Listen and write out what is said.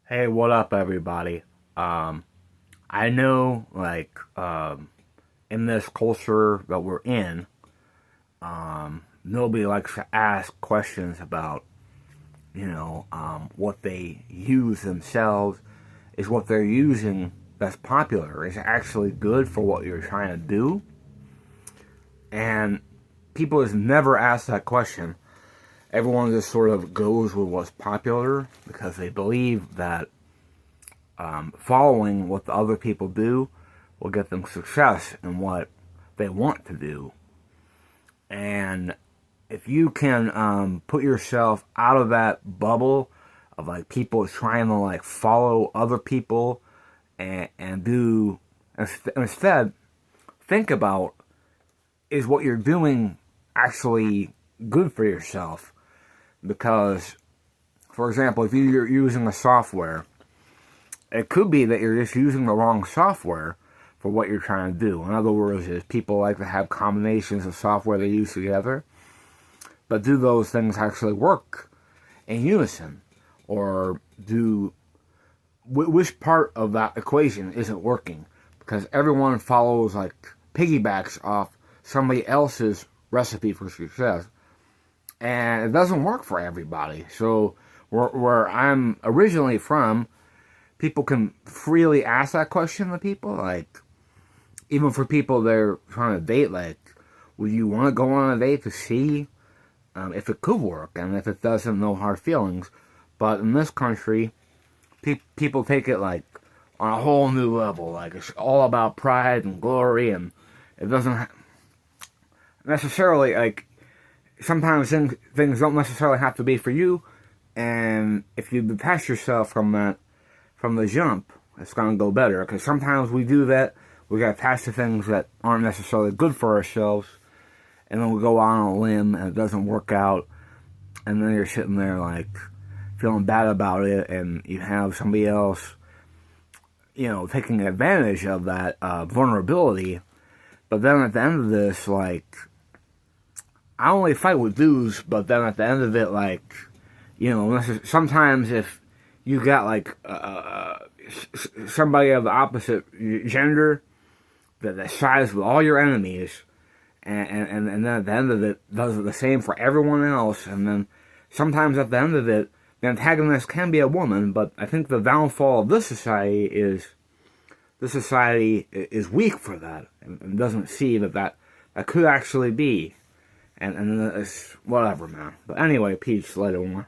Hey, what up, everybody? I know, in this culture that we're in, nobody likes to ask questions about, what they use themselves. Is what they're using that's popular? Is it actually good for what you're trying to do? And people just never ask that question. Everyone just sort of goes with what's popular because they believe that following what the other people do will get them success in what they want to do. And if you can put yourself out of that bubble of like people trying to like follow other people and do instead think about, is what you're doing actually good for yourself? Because, for example, if you're using a software, it could be that you're just using the wrong software for what you're trying to do. In other words, is people like to have combinations of software they use together, but do those things actually work in unison? Or which part of that equation isn't working? Because everyone follows, like, piggybacks off somebody else's recipe for success, and it doesn't work for everybody. So where I'm originally from, people can freely ask that question to people. Like, even for people they're trying to date, like, would you want to go on a date to see if it could work? And if it doesn't, no hard feelings. But in this country, people take it, like, on a whole new level. Like, it's all about pride and glory, and it doesn't necessarily, like, sometimes things don't necessarily have to be for you. And if you detach yourself from that, from the jump, it's going to go better. Because sometimes we do that. We get attached to things that aren't necessarily good for ourselves. And then we go on a limb and it doesn't work out. And then you're sitting there like feeling bad about it. And you have somebody else, taking advantage of that vulnerability. But then at the end of this, like, I only fight with dudes. But then at the end of it, like, sometimes if you got like somebody of the opposite gender that sides with all your enemies, and then at the end of it does the same for everyone else, and then sometimes at the end of it the antagonist can be a woman. But I think the downfall of this society is weak for that, and doesn't see that could actually be, and it's whatever, man. But anyway, peace later on.